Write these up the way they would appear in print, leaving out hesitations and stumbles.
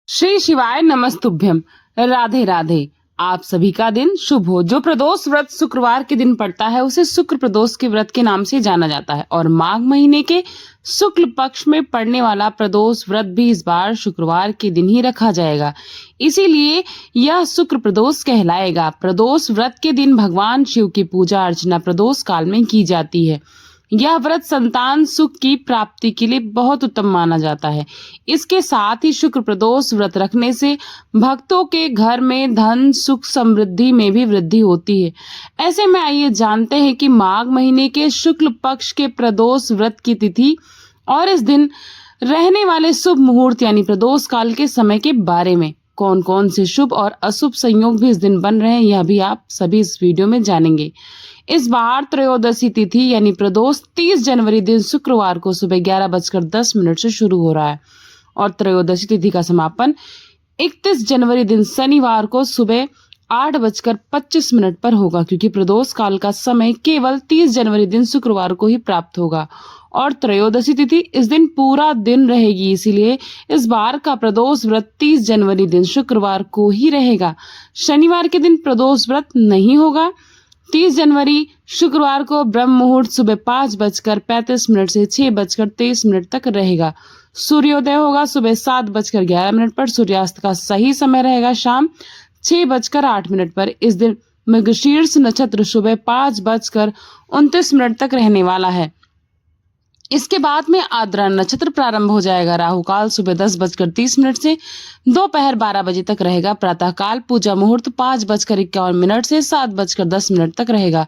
श्री शिवाय नमस्तुभ्यम। राधे राधे। आप सभी का दिन शुभ हो। जो प्रदोष व्रत शुक्रवार के दिन पड़ता है उसे शुक्र प्रदोष के व्रत के नाम से जाना जाता है और माघ महीने के शुक्ल पक्ष में पड़ने वाला प्रदोष व्रत भी इस बार शुक्रवार के दिन ही रखा जाएगा, इसीलिए यह शुक्र प्रदोष कहलाएगा। प्रदोष व्रत के दिन भगवान शिव की पूजा अर्चना प्रदोष काल में की जाती है। यह व्रत संतान सुख की प्राप्ति के लिए बहुत उत्तम माना जाता है। इसके साथ ही शुक्र प्रदोष व्रत रखने से भक्तों के घर में धन सुख समृद्धि में भी वृद्धि होती है। ऐसे में आइए जानते हैं कि माघ महीने के शुक्ल पक्ष के प्रदोष व्रत की तिथि और इस दिन रहने वाले शुभ मुहूर्त यानी प्रदोष काल के समय के बारे में। कौन कौन से शुभ और अशुभ संयोग भी इस दिन बन रहे हैं यह भी आप सभी इस वीडियो में जानेंगे। इस बार त्रयोदशी तिथि यानी प्रदोष 30 जनवरी दिन शुक्रवार को सुबह 11:10 से शुरू हो रहा है और त्रयोदशी तिथि का समापन 31 जनवरी दिन शनिवार को सुबह 8:25 पर होगा, क्योंकि प्रदोष काल का समय केवल 30 जनवरी दिन शुक्रवार को ही प्राप्त होगा और त्रयोदशी तिथि इस दिन पूरा दिन रहेगी। इसीलिए इस बार का प्रदोष व्रत 30 जनवरी दिन शुक्रवार को ही रहेगा। शनिवार के दिन प्रदोष व्रत नहीं होगा। 30 जनवरी शुक्रवार को ब्रह्म मुहूर्त सुबह 5:35 से 6:23 तक रहेगा। सूर्योदय होगा सुबह 7:11 पर। सूर्यास्त का सही समय रहेगा शाम 6:08 पर। इस दिन मृगशीर्ष नक्षत्र सुबह 5:29 तक रहने वाला है। इसके बाद में आद्रा नक्षत्र प्रारंभ हो जाएगा। राहु काल सुबह 10:30 से दोपहर 12 बजे तक रहेगा। प्रातः काल पूजा मुहूर्त 5:51 से 7:10 तक रहेगा।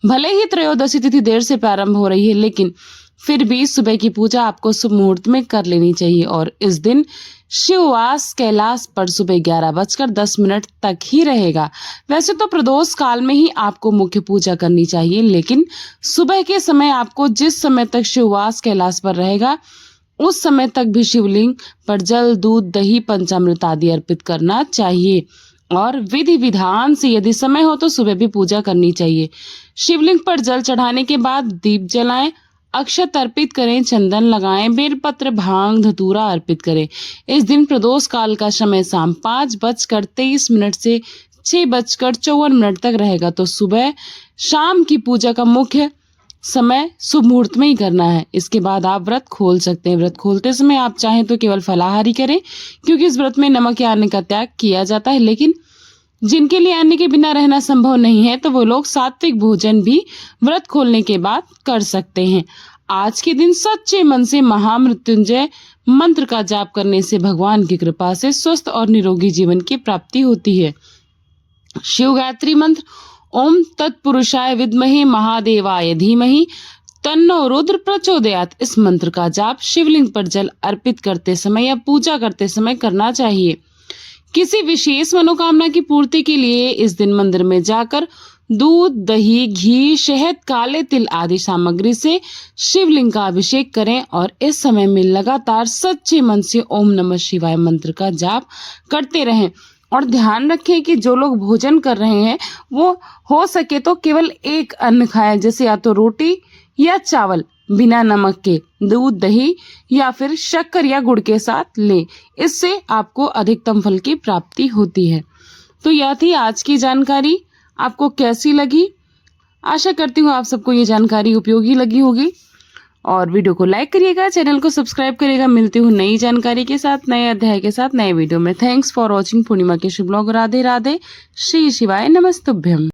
भले ही त्रयोदशी तिथि देर से प्रारंभ हो रही है, लेकिन फिर भी सुबह की पूजा आपको शुभ मुहूर्त में कर लेनी चाहिए और इस दिन शिववास कैलाश पर सुबह 11:10 तक ही रहेगा। वैसे तो प्रदोष काल में ही आपको मुख्य पूजा करनी चाहिए, लेकिन सुबह के समय आपको जिस समय तक शिववास कैलाश पर रहेगा उस समय तक भी शिवलिंग पर जल दूध दही पंचामृत आदि अर्पित करना चाहिए और विधि विधान से यदि समय हो तो सुबह भी पूजा करनी चाहिए। शिवलिंग पर जल चढ़ाने के बाद दीप जलाएं, अक्षत अर्पित करें, चंदन लगाएं, बेलपत्र भांग धतूरा अर्पित करें। इस दिन प्रदोष काल का समय शाम 5:23 से 6:54 तक रहेगा। तो सुबह शाम की पूजा का मुख्य समय शुभ मुहूर्त में ही करना है। इसके बाद आप व्रत खोल सकते हैं। व्रत खोलते समय आप चाहें तो केवल फलाहारी करें, क्योंकि इस व्रत में नमक या अन्न का त्याग किया जाता है, लेकिन जिनके लिए अन्न के बिना रहना संभव नहीं है तो वो लोग सात्विक भोजन भी व्रत खोलने के बाद कर सकते हैं। आज के दिन सच्चे मन से महामृत्युंजय मंत्र का जाप करने से भगवान की कृपा से स्वस्थ और निरोगी जीवन की प्राप्ति होती है। शिव गायत्री मंत्र ओम तत्पुरुषाय विद्महे महादेवाय धीमहि तन्नो रुद्र प्रचोदयात्, इस मंत्र का जाप शिवलिंग पर जल अर्पित करते समय या पूजा करते समय करना चाहिए। किसी विशेष मनोकामना की पूर्ति के लिए इस दिन मंदिर में जाकर दूध दही घी शहद काले तिल आदि सामग्री से शिवलिंग का अभिषेक करें और इस समय में लगातार सच्चे मन से ओम नमः शिवाय मंत्र का जाप करते रहें। और ध्यान रखें कि जो लोग भोजन कर रहे हैं वो हो सके तो केवल एक अन्न खाएं, जैसे या तो रोटी या चावल बिना नमक के, दूध दही या फिर शक्कर या गुड़ के साथ लें। इससे आपको अधिकतम फल की प्राप्ति होती है। तो यह थी आज की जानकारी। आपको कैसी लगी? आशा करती हूँ आप सबको ये जानकारी उपयोगी लगी होगी और वीडियो को लाइक करिएगा, चैनल को सब्सक्राइब करिएगा। मिलती हूँ नई जानकारी के साथ, नए अध्याय के साथ, नए वीडियो में। Thanks for watching. पूर्णिमा के शुभ ब्लॉग। राधे राधे। श्री शिवाय नमस्तुभ्यम।